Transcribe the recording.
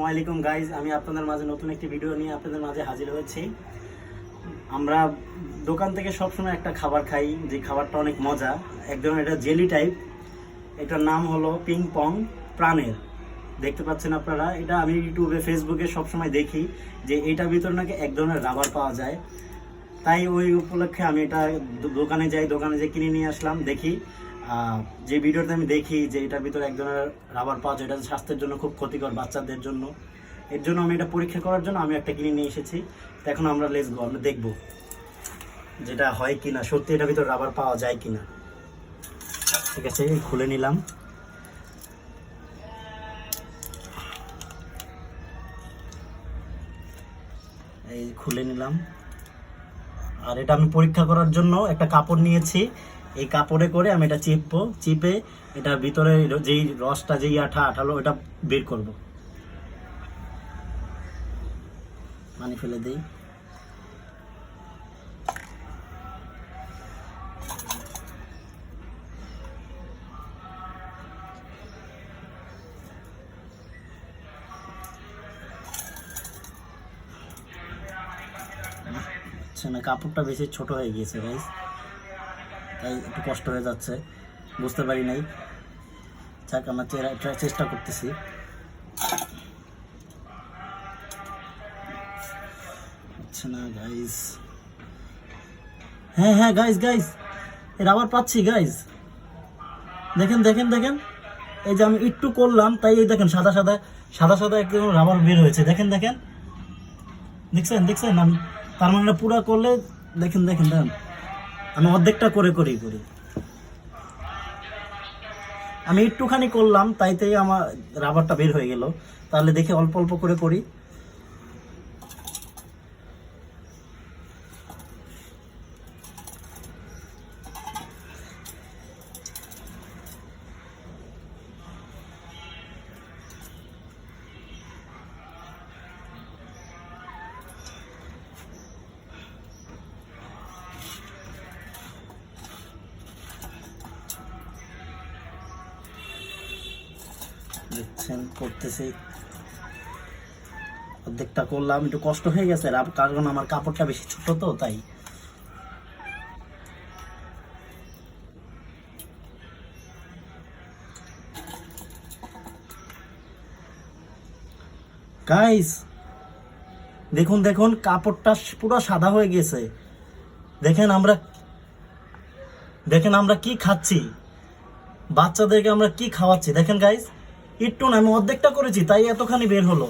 আসসালামাইকুম গাইজ, আমি আপনাদের মাঝে নতুন একটি ভিডিও নিয়ে আপনাদের মাঝে হাজির হয়েছি। আমরা দোকান থেকে সবসময় একটা খাবার খাই, যে খাবারটা অনেক মজা, এক ধরনের এটা জেলি টাইপ। এটার নাম হলো পিং পং প্রাণের। দেখতে পাচ্ছেন আপনারা, এটা আমি ইউটিউবে ফেসবুকে সবসময় দেখি যে এটার ভিতরে নাকি এক ধরনের রাবার পাওয়া যায়। তাই ওই উপলক্ষে আমি এটা দোকানে যাই, দোকানে যেয়ে কিনে নিয়ে আসলাম। দেখি যে ভিডিওতে আমি দেখি যে এটার ভিতরে এক ধরনের রাবার পাওয়া যায়, এটা স্বাস্থ্যের জন্য খুব ক্ষতিকর বাচ্চাদের জন্য। এর জন্য আমি এটা পরীক্ষা করার জন্য আমি একটা কিনে নিয়ে এসেছি। তো এখন আমরা আমরা দেখবো যেটা হয় কিনা, সত্যি এটার ভিতরে রাবার পাওয়া যায় কিনা। ঠিক আছে, খুলে নিলাম। এই খুলে নিলাম। আর এটা আমি পরীক্ষা করার জন্য একটা কাপড় নিয়েছি। এই কাপড়ে করে আমি এটা চিপে এটার ভিতরে যেই রসটা, যেই আঠালো, এটা বের করব। পানি ফেলে দিই। না, কাপড়টা বেশি ছোট হয়ে গিয়েছে গাইস, তাই একটু কষ্ট হয়ে যাচ্ছে, বুঝতে পারি নাই। যাক, আমরা চেষ্টা করতেছি। আচ্ছা না গাইস, হ্যাঁ গাইস এর আবার পাচ্ছি গাইস। দেখেন দেখেন দেখেন, এই যে আমি একটু করলাম, তাই এই দেখেন সাদা সাদা একদম রাবার বের হয়েছে। দেখেন দেখেন, দেখছেন আমি, তার মানে পুরো করলে দেখেন আমি অর্ধেকটা করি। আমি একটুখানি করলাম, তাইতেই আমার রাবারটা বের হয়ে গেল। তাহলে দেখে অল্প অল্প করে করি। দেখছেন করতেছি, অর্ধেকটা করলাম। একটু কষ্ট হয়ে গেছে, কারণ আমার কাপড়টা বেশি ছোট, তো তাই। গাইস দেখুন কাপড়টা পুরো সাদা হয়ে গেছে। দেখেন আমরা কি খাচ্ছি, বাচ্চাদেরকে আমরা কি খাওয়াচ্ছি। দেখেন গাইস, একটু না, আমি অর্ধেকটা করেছি, তাই এতখানি বের হলো।